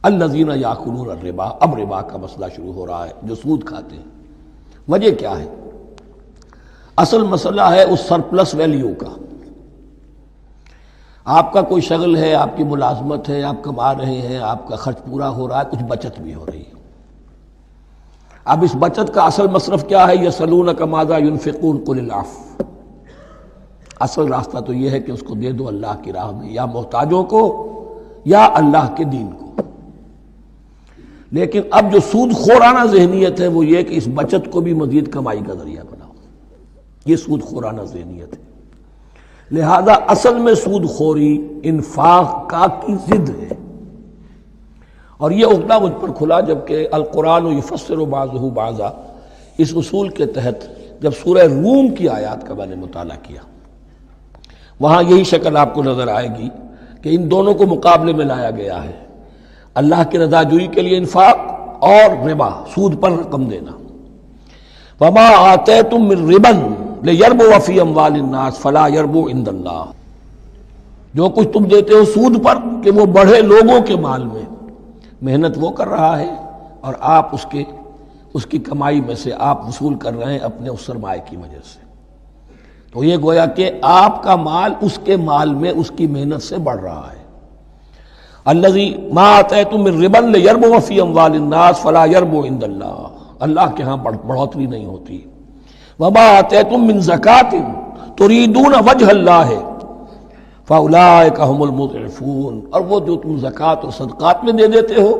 الذین یاکلون الربا، اب ربا کا مسئلہ شروع ہو رہا ہے، جو سود کھاتے ہیں۔ وجہ کیا ہے؟ اصل مسئلہ ہے اس سرپلس ویلیو کا۔ آپ کا کوئی شغل ہے، آپ کی ملازمت ہے، آپ کما رہے ہیں، آپ کا خرچ پورا ہو رہا ہے، کچھ بچت بھی ہو رہی ہے۔ اب اس بچت کا اصل مصرف کیا ہے؟ یسألونک ماذا ينفقون قل العفو۔ اصل راستہ تو یہ ہے کہ اس کو دے دو اللہ کی راہ میں، یا محتاجوں کو یا اللہ کے دین کو۔ لیکن اب جو سود خورانہ ذہنیت ہے وہ یہ کہ اس بچت کو بھی مزید کمائی کا ذریعہ بناؤ، یہ سود خورانہ ذہنیت ہے۔ لہذا اصل میں سود خوری انفاق کا کی ضد ہے، اور یہ عقدہ مجھ پر کھلا جبکہ القرآن یفسر بعضہ بعضا، اس اصول کے تحت جب سورہ روم کی آیات کا میں نے مطالعہ کیا، وہاں یہی شکل آپ کو نظر آئے گی کہ ان دونوں کو مقابلے میں لایا گیا ہے، اللہ کی رضا جوئی کے لیے انفاق اور ربا، سود پر رقم دینا۔ وما آتیتم من ربا لیربو فی اموال الناس فلا یربو عند اللہ، جو کچھ تم دیتے ہو سود پر کہ وہ بڑھے لوگوں کے مال میں، محنت وہ کر رہا ہے اور آپ اس کی کمائی میں سے آپ وصول کر رہے ہیں اپنے اس سرمایہ کی وجہ سے۔ تو یہ گویا کہ آپ کا مال اس کے مال میں اس کی محنت سے بڑھ رہا ہے۔ الذی ما آتیتم من ربا لیربو فی اموال الناس فلا یربو عند اللہ، اللہ کے ہاں بڑھوتری نہیں ہوتی۔ وما آتیتم من زکاۃ تریدون وجہ اللہ فاولئک هم المضعفون، اور وہ جو تم زکوٰۃ اور صدقات میں دے دیتے ہو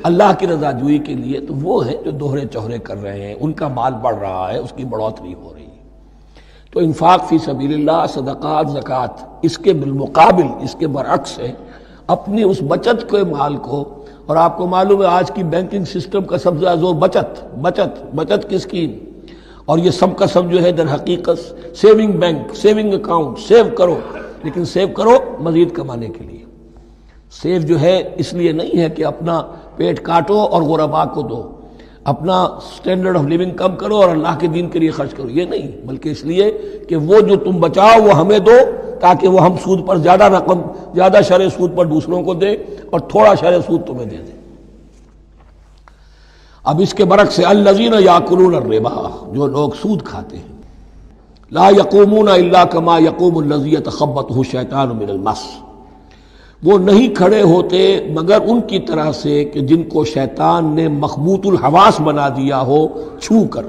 اللہ کی رضا جوئی کے لیے، تو وہ ہیں جو دوہرے چوہرے کر رہے ہیں، ان کا مال بڑھ رہا ہے، اس کی بڑھوتری ہو رہی ہے۔ تو انفاق فی سبیل اللہ، صدقات، زکوٰۃ، اس کے بالمقابل، اس کے برعکس ہے اپنی اس بچت کے مال کو، اور آپ کو معلوم ہے آج کی بینکنگ سسٹم کا سب سے زیادہ زور بچت کی اسکیم، اور یہ سب کا سب جو ہے در حقیقت saving bank, saving account, save کرو، لیکن سیو کرو مزید کمانے کے لیے۔ سیو جو ہے اس لیے نہیں ہے کہ اپنا پیٹ کاٹو اور غرباء کو دو، اپنا سٹینڈرڈ آف لیونگ کم کرو اور اللہ کے دین کے لیے خرچ کرو، یہ نہیں، بلکہ اس لیے کہ وہ جو تم بچاؤ وہ ہمیں دو، تاکہ وہ ہم سود پر زیادہ رقم، زیادہ شرح سود پر دوسروں کو دے اور تھوڑا شرح سود تمہیں دے دے۔ اب اس کے برعکس سے الذین یاکلون الربا، جو لوگ سود کھاتے ہیں، لا یقومون الا کما یقوم الذی یتخبطہ الشیطان من المس، وہ نہیں کھڑے ہوتے مگر ان کی طرح سے کہ جن کو شیطان نے مخبوط الحواس بنا دیا ہو چھو کر۔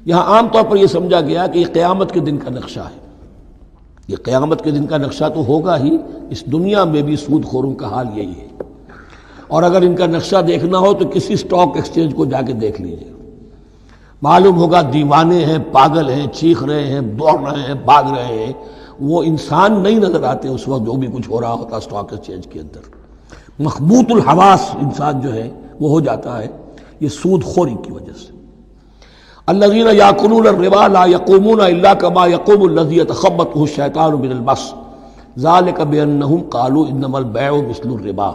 یہاں عام طور پر یہ سمجھا گیا کہ یہ قیامت کے دن کا نقشہ ہے، یہ قیامت کے دن کا نقشہ تو ہوگا ہی، اس دنیا میں بھی سود خوروں کا حال یہی ہے۔ اور اگر ان کا نقشہ دیکھنا ہو تو کسی سٹاک ایکسچینج کو جا کے دیکھ لیجئے، معلوم ہوگا دیوانے ہیں، پاگل ہیں، چیخ رہے ہیں، دوڑ رہے ہیں، بھاگ رہے ہیں، وہ انسان نہیں نظر آتے اس وقت جو بھی کچھ ہو رہا ہوتا سٹاک ایکسچینج کے اندر۔ مخبوط الحواس انسان جو ہے وہ ہو جاتا ہے، یہ سود خوری کی وجہ سے۔ الذین یاکلون الربا لا یقومون الا کما یقوم الذی یتخبطہ الشیطان من المس ذلک بانہم قالوا انما البیع مثل الربا،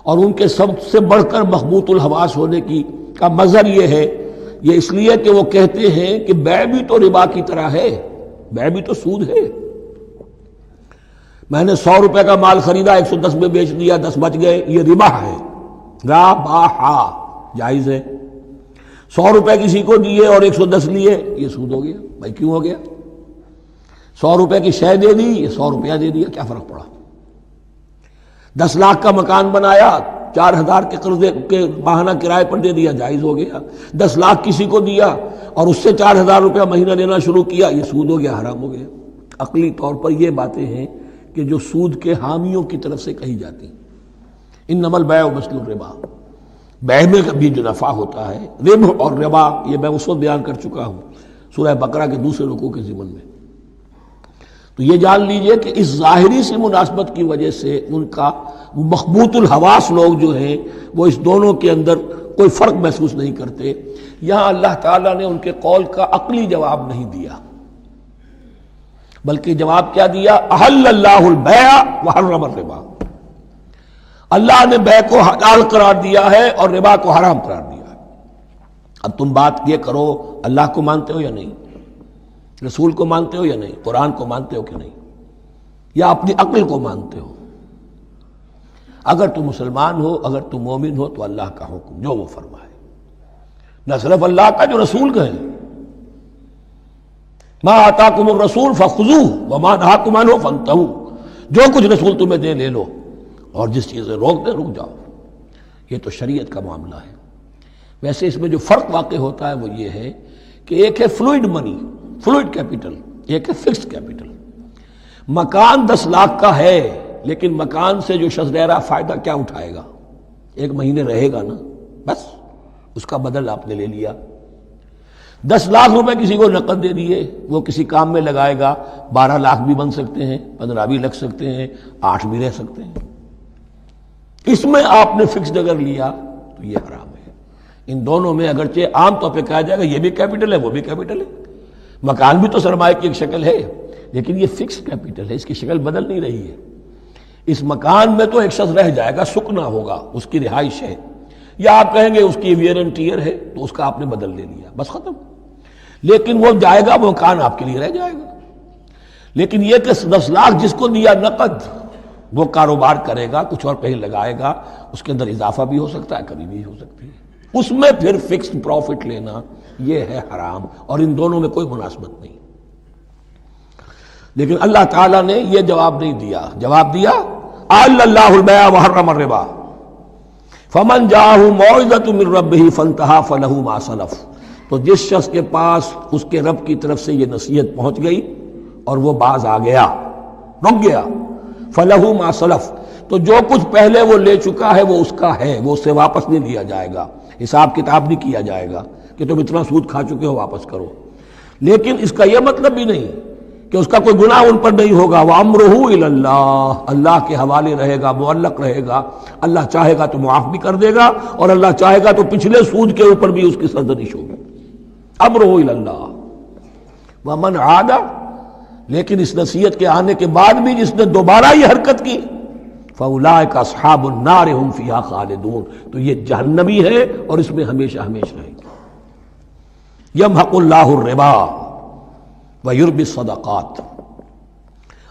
اور ان کے سب سے بڑھ کر مخبوط الحواس ہونے کا مظہر یہ ہے، یہ اس لیے کہ وہ کہتے ہیں کہ بیع بھی تو ربا کی طرح ہے، بیع بھی تو سود ہے۔ میں نے 100 روپے کا مال خریدا، 110 میں بیچ دیا، 10 بچ گئے، یہ ربا ہے، ربا جائز ہے۔ 100 روپے کسی کو دیے اور 110 لیے، یہ سود ہو گیا۔ بھائی کیوں ہو گیا؟ 100 روپے کی شے دے دی، یہ 100 روپیہ دے دیا، کیا فرق پڑا؟ 10 لاکھ کا مکان بنایا، 4000 کے قرضے کے ماہانہ کرائے پر دے دیا، جائز ہو گیا۔ 10 لاکھ کسی کو دیا اور اس سے 4000 روپیہ مہینہ دینا شروع کیا، یہ سود ہو گیا، حرام ہو گیا۔ عقلی طور پر یہ باتیں ہیں کہ جو سود کے حامیوں کی طرف سے کہی جاتی ہیں۔ انما البیع مثل الربا، بیع میں بھی جو نفع ہوتا ہے، ربح اور ربا، یہ میں اس وقت بیان کر چکا ہوں سورہ بقرہ کے دوسرے رکوع کے ضمن میں۔ تو یہ جان لیجئے کہ اس ظاہری سی مناسبت کی وجہ سے ان کا مخبوط الحواس لوگ جو ہیں وہ اس دونوں کے اندر کوئی فرق محسوس نہیں کرتے۔ یہاں اللہ تعالیٰ نے ان کے قول کا عقلی جواب نہیں دیا، بلکہ جواب کیا دیا؟ احل اللہ البیع وحرم الربا، اللہ نے بیع کو حلال قرار دیا ہے اور ربا کو حرام قرار دیا ہے۔ اب تم بات یہ کرو، اللہ کو مانتے ہو یا نہیں؟ رسول کو مانتے ہو یا نہیں؟ قرآن کو مانتے ہو کہ نہیں؟ یا اپنی عقل کو مانتے ہو؟ اگر تم مسلمان ہو، اگر تم مومن ہو تو اللہ کا حکم جو وہ فرمائے، نہ صرف اللہ کا، جو رسول کا ہے، ما آتاکم الرسول فخذوہ وما نہاکم عنہ فانتہوا، جو کچھ رسول تمہیں دے لے لو، اور جس چیز سے روک دے رک جاؤ۔ یہ تو شریعت کا معاملہ ہے۔ ویسے اس میں جو فرق واقع ہوتا ہے وہ یہ ہے کہ ایک ہے فلوئڈ منی، فلوئڈ کیپٹل، ایک ہے فکسڈ کیپٹل۔ مکان 10 لاکھ کا ہے، لیکن مکان سے جو شخص رہ رہا فائدہ کیا اٹھائے گا؟ 1 مہینے رہے گا نا، بس اس کا بدل آپ نے لے لیا۔ 10 لاکھ روپے کسی کو نقد دے دیے، وہ کسی کام میں لگائے گا، 12 لاکھ بھی بن سکتے ہیں، 15 بھی لگ سکتے ہیں، 8 بھی رہ سکتے ہیں۔ اس میں آپ نے فکسڈ اگر لیا تو یہ حرام ہے۔ ان دونوں میں اگرچہ عام طور پہ کہا جائے گا یہ بھی کیپٹل ہے وہ بھی کیپٹل ہے، مکان بھی تو سرمایہ کی ایک شکل ہے، لیکن یہ فکس کیپٹل ہے، اس کی شکل بدل نہیں رہی ہے۔ اس مکان میں تو ایک شخص رہ جائے گا، سکنا ہوگا، اس کی رہائش ہے، یا آپ کہیں گے اس کی ویئر اینڈ ٹیئر ہے تو اس کا آپ نے بدل لے لیا، بس ختم۔ لیکن وہ جائے گا، وہ مکان آپ کے لیے رہ جائے گا۔ لیکن یہ کہ 10 لاکھ جس کو دیا نقد، وہ کاروبار کرے گا، کچھ اور کہیں لگائے گا، اس کے اندر اضافہ بھی ہو سکتا ہے، کمی بھی ہو سکتی ہے، اس میں پھر فکسڈ پروفٹ لینا یہ ہے حرام، اور ان دونوں میں کوئی مناسبت نہیں۔ لیکن اللہ تعالیٰ نے یہ جواب نہیں دیا، جواب دیا احل اللہ البیع وحرم الربا فمن جاءہ موعظۃ من ربہ فانتہی فلہ ما سلف، تو جس شخص کے پاس اس کے رب کی طرف سے یہ نصیحت پہنچ گئی اور وہ باز آ گیا، رک گیا، فلہ ما سلف، تو جو کچھ پہلے وہ لے چکا ہے وہ اس کا ہے، وہ اس سے واپس نہیں لیا جائے گا، حساب کتاب نہیں کیا جائے گا کہ تم اتنا سود کھا چکے ہو واپس کرو۔ لیکن اس کا یہ مطلب بھی نہیں کہ اس کا کوئی گناہ ان پر نہیں ہوگا، وَأَمْرُهُ إِلَى اللَّهِ، اللہ کے حوالے رہے گا، معلق رہے گا، اللہ چاہے گا تو معاف بھی کر دے گا، اور اللہ چاہے گا تو پچھلے سود کے اوپر بھی اس کی سرزنش ہوگی۔ أَمْرُهُ إِلَى اللَّهِ وَمَنْ عَادَ، لیکن اس نصیحت کے آنے کے بعد بھی جس نے دوبارہ یہ حرکت کی، فَأُولَٰئِكَ أَصْحَابُ النَّارِ هُمْ فِيهَا خَالِدُونَ، تو یہ جہنمی ہے اور اس میں ہمیشہ ہمیشہ رہے گی۔ يَمْحَقُ اللَّهُ الرِّبَا وَيُرْبِي الصَّدَقَاتِ،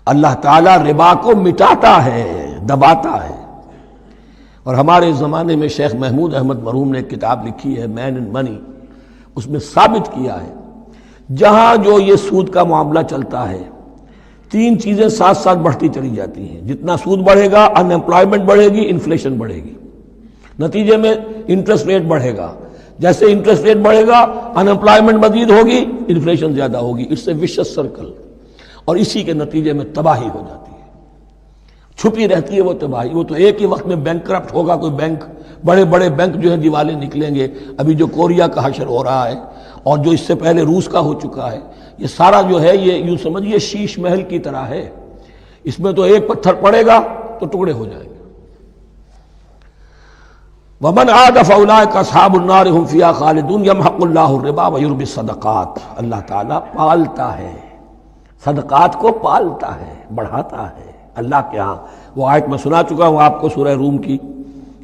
اللہ تعالیٰ ربا کو مٹاتا ہے، دباتا ہے۔ اور ہمارے زمانے میں شیخ محمود احمد مرحوم نے ایک کتاب لکھی ہے مین اینڈ منی، اس میں ثابت کیا ہے جہاں جو یہ سود کا معاملہ چلتا ہے 3 چیزیں ساتھ ساتھ بڑھتی چلی جاتی ہیں، جتنا سود بڑھے گا ان امپلائمنٹ بڑھے گی، انفلیشن بڑھے گی، نتیجے میں انٹرسٹ ریٹ بڑھے گا، جیسے انٹرسٹ ریٹ بڑھے گا ان امپلائمنٹ مزید ہوگی، انفلیشن زیادہ ہوگی، اس سے وشس سرکل، اور اسی کے نتیجے میں تباہی ہو جاتی ہے، چھپی رہتی ہے وہ تباہی۔ وہ تو ایک ہی وقت میں بینک کرپٹ ہوگا، کوئی بینک، بڑے بڑے بینک جو ہیں دیوالے نکلیں گے، ابھی جو کوریا کا حشر ہو رہا ہے اور جو اس سے پہلے روس کا ہو چکا ہے، یہ سارا جو ہے یہ یوں سمجھیے شیش محل کی طرح ہے، اس میں تو ایک پتھر پڑے گا تو ٹکڑے ہو جائیں گے۔ وَمَنْ عَادَ فَأُولَٰئِكَ أَصْحَابُ النَّارِ هُمْ فِيهَا خَالِدُونَ يَمْحَقُ اللَّهُ الرِّبَا وَيُرْبِي الصَّدَقَاتِ، اللہ تعالیٰ پالتا ہے، صدقات کو پالتا ہے، بڑھاتا ہے اللہ کے ہاں۔ وہ آیت میں سنا چکا ہوں آپ کو، سورہ روم کی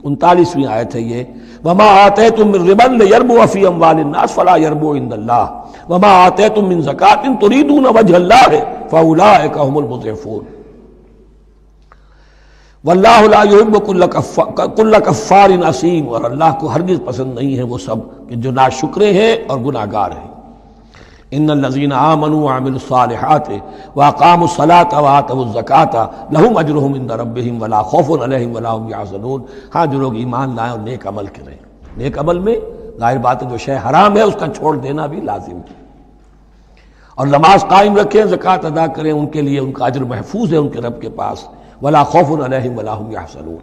39ویں آیت ہے یہ، وَمَا آتَيْتُم مِّن رِّبًا لِّيَرْبُوَ فِي أَمْوَالِ النَّاسِ فَلَا يَرْبُو عِندَ اللَّهِ وَمَا آتَيْتُم مِّن زَكَاةٍ تُرِيدُونَ وَجْهَ اللَّهِ فَأُولَٰئِكَ هُمُ الْمُضْعِفُونَ واللہ لا یحب کل کفار اثیم، اور اللہ کو ہرگز پسند نہیں ہے وہ سب کہ جو ناشکرے ہیں اور گناہ گار ہیں۔ ان الذین آمنوا وعملوا الصالحات واقاموا الصلاة وآتوا الزکاة لهم اجرهم عند ربهم ولا خوف علیہم ولا هم یحزنون، ہاں جو لوگ ایمان لائیں اور نیک عمل کریں، نیک عمل میں ظاہر بات ہے جو شے حرام ہے اس کا چھوڑ دینا بھی لازم ہے، اور نماز قائم رکھیں، زکوٰۃ ادا کریں، ان کے لیے ان کا اجر محفوظ ہے ان کے رب کے پاس، ولا خوف علیہم ولا هم یحزنون۔